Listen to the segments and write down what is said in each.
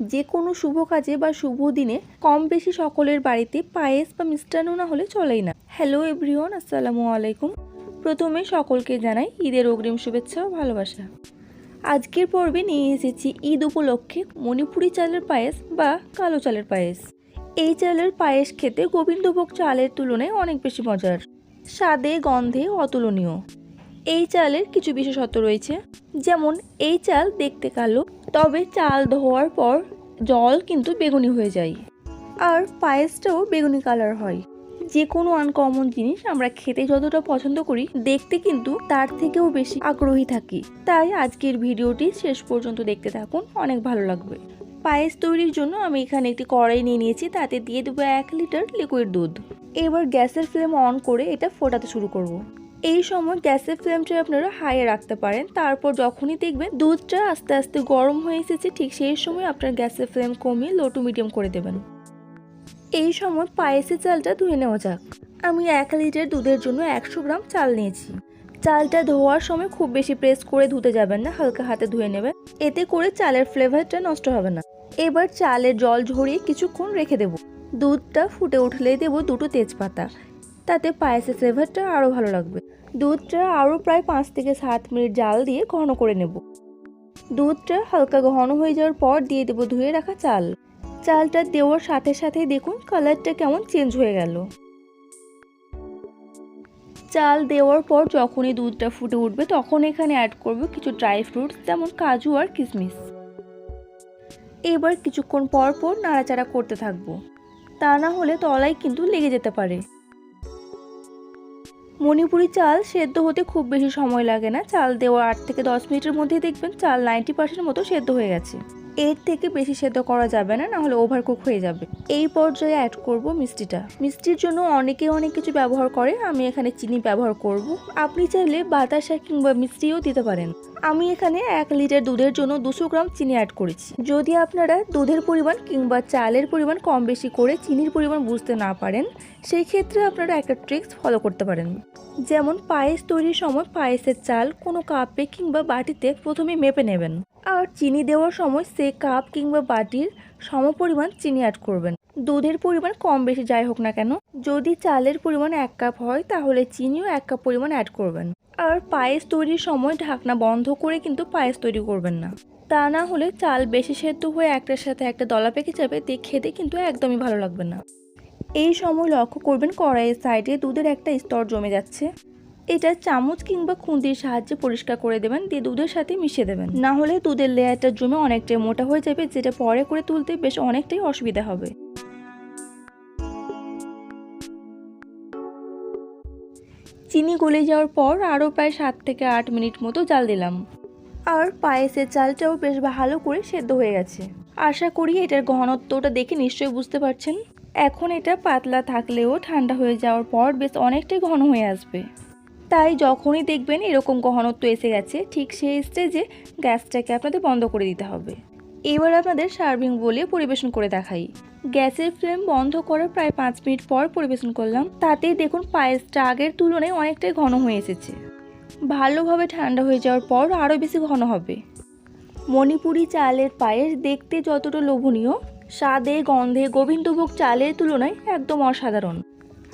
যে কোনো শুভ কাজে বা শুভ দিনে কম বেশি সকলের বাড়িতে পায়েস বা মিষ্টান্ন না হলে চলেই না। হ্যালো এভরিওয়ান, আসসালামু আলাইকুম। প্রথমে সকলকে জানাই ঈদের অগ্রিম শুভেচ্ছা ও ভালোবাসা। আজকের পর্বে নিয়ে এসেছি ঈদ উপলক্ষে মণিপুরি চালের পায়েস বা কালো চালের পায়েস। এই চালের পায়েস খেতে গোবিন্দভোগ চালের তুলনায় অনেক বেশি মজার, স্বাদে গন্ধে অতুলনীয়। এই চালের কিছু বিশেষত্ব রয়েছে, যেমন এই চাল দেখতে কালো, তবে চাল ধোয়ার পর জল কিন্তু বেগুনি হয়ে যায়, আর পায়েসটাও বেগুনি কালার হয়। যে কোনো আনকমন জিনিস আমরা খেতে যতটা পছন্দ করি, দেখতে কিন্তু তার থেকেও বেশি আগ্রহী থাকি। তাই আজকের ভিডিওটি শেষ পর্যন্ত দেখতে থাকুন, অনেক ভালো লাগবে। পায়েস তৈরির জন্য আমি এখানে একটি কড়াই নিয়ে নিয়েছি, তাতে দিয়ে দেবো 1 লিটার লিকুইড দুধ। এবার গ্যাসের ফ্লেম অন করে এটা ফোটাতে শুরু করব। এই সময় গ্যাসের ফ্লেমটা আপনারা হাইয়ে রাখতে পারেন। তারপর যখনই দেখবেন দুধটা আস্তে আস্তে গরম হয়ে এসেছে, ঠিক সেই সময় আপনার গ্যাসের ফ্লেম কমিয়ে লো টু মিডিয়াম করে দেবেন। এই সময় পায়েসের চালটা ধুয়ে নেওয়া যাক। আমি 1 লিটার দুধের জন্য 100 গ্রাম চাল নিয়েছি। চালটা ধোয়ার সময় খুব বেশি প্রেস করে ধুতে যাবেন না, হালকা হাতে ধুয়ে নেবেন, এতে করে চালের ফ্লেভারটা নষ্ট হবে না। এবার চালের জল ঝরিয়ে কিছুক্ষণ রেখে দেব। দুধটা ফুটে উঠলে দেব 2টো তেজপাতা, তাতে পায়েসের ফ্লেভারটা আরও ভালো লাগবে। দুধটা আরও প্রায় 5 থেকে 7 মিনিট জাল দিয়ে ঘন করে নেব। দুধটা হালকা ঘন হয়ে যাওয়ার পর দিয়ে দেব ধুয়ে রাখা চাল। চালটা দেওয়ার সাথে সাথে দেখুন কালারটা কেমন চেঞ্জ হয়ে গেল। চাল দেওয়ার পর যখনই দুধটা ফুটে উঠবে, তখন এখানে অ্যাড করব কিছু ড্রাই ফ্রুটস, যেমন কাজু আর কিশমিশ। এবার কিছুক্ষণ পর পর নাড়াচাড়া করতে থাকবো, তা না হলে তলায় কিন্তু লেগে যেতে পারে। মণিপুরি চাল সেদ্ধ হতে খুব বেশি সময় লাগে না। চাল দেওয়ার 8 থেকে 10 মিনিটের মধ্যেই দেখবেন চাল 90% মতো সেদ্ধ হয়ে গেছে। এর থেকে বেশি সেদ্ধ করা যাবে না, নাহলে ওভারকুক হয়ে যাবে। এই পর্যায়ে অ্যাড করব মিষ্টিটা। মিষ্টির জন্য অনেকে অনেক কিছু ব্যবহার করে, আমি এখানে চিনি ব্যবহার করব। আপনি চাইলে বাতাসা কিংবা মিষ্টিও দিতে পারেন। আমি এখানে 1 লিটার দুধের জন্য 200 গ্রাম চিনি অ্যাড করেছি। যদি আপনারা দুধের পরিমাণ কিংবা চালের পরিমাণ কম বেশি করে চিনির পরিমাণ বুঝতে না পারেন, সেই ক্ষেত্রে আপনারা একটা ট্রিক্স ফলো করতে পারেন। যেমন পায়েস তৈরির সময় পায়েসের চাল কোনো কাপে কিংবা বাটিতে প্রথমে মেপে নেবেন, আর চিনি দেওয়ার সময় সে কাপ কিংবা বাটির সমপরিমাণ চিনি অ্যাড করবেন। দুধের পরিমাণ কম বেশি যাই হোক না কেন, যদি চালের পরিমাণ 1 কাপ হয় তাহলে চিনিও 1 কাপ পরিমাণ অ্যাড করবেন। আর পায়েস তৈরির সময় ঢাকনা বন্ধ করে কিন্তু পায়েস তৈরি করবেন না, তা না হলে চাল বেশি সেদ্ধ হয়ে একটার সাথে একটা দলা পেকে যাবে, খেতে কিন্তু একদমই ভালো লাগবে না। এই সময় লক্ষ্য করবেন কড়াইয়ের সাইডে দুধের একটা স্তর জমে যাচ্ছে। এটা চামচ কিংবা খুন্তির সাহায্যে পরিষ্কার করে দেবেন, দিয়ে দুধের সাথে মিশিয়ে দেবেন। না হলে দুধের লেয়ারটা জমে অনেকটাই মোটা হয়ে যাবে, যেটা পরে করে তুলতে বেশ অনেকটাই অসুবিধা হবে। চিনি গলে যাওয়ার পর আরও প্রায় 7 থেকে 8 মিনিট মতো জাল দিলাম, আর পায়েসের চালটাও বেশ ভালো করে সেদ্ধ হয়ে গেছে। আশা করি এটার ঘনত্বটা দেখে নিশ্চয়ই বুঝতে পারছেন। এখন এটা পাতলা থাকলেও ঠান্ডা হয়ে যাওয়ার পর বেশ অনেকটাই ঘন হয়ে আসবে। তাই যখনই দেখবেন এরকম ঘনত্ব এসে গেছে, ঠিক সেই স্টেজে গ্যাসটাকে আপনাদের বন্ধ করে দিতে হবে। এবার আপনাদের সার্ভিং বলে পরিবেশন করে দেখাই। গ্যাসের ফ্লেম বন্ধ করার প্রায় 5 মিনিট পর পরিবেশন করলাম। তাতেই দেখুন পায়েসটা আগের তুলনায় অনেকটাই ঘন হয়ে এসেছে। ভালোভাবে ঠান্ডা হয়ে যাওয়ার পর আরও বেশি ঘন হবে। মণিপুরি চালের পায়েস দেখতে যতটা লোভনীয়, স্বাদে গন্ধে গোবিন্দভোগ চালের তুলনায় একদম অসাধারণ।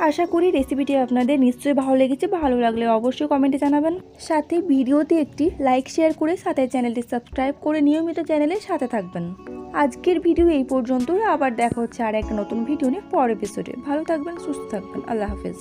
আশা করি রেসিপিটি আপনাদের নিশ্চয়ই ভালো লেগেছে। ভালো লাগলে অবশ্যই কমেন্টে জানাবেন। সাথে ভিডিওতে একটি লাইক শেয়ার করে সাথে চ্যানেলটি সাবস্ক্রাইব করে নিয়মিত চ্যানেলের সাথে থাকবেন। আজকের ভিডিও এই পর্যন্তই। আবার দেখা হচ্ছে আর একটা নতুন ভিডিও নিয়ে পরের এপিসোডে। ভালো থাকবেন, সুস্থ থাকবেন। আল্লাহ হাফেজ।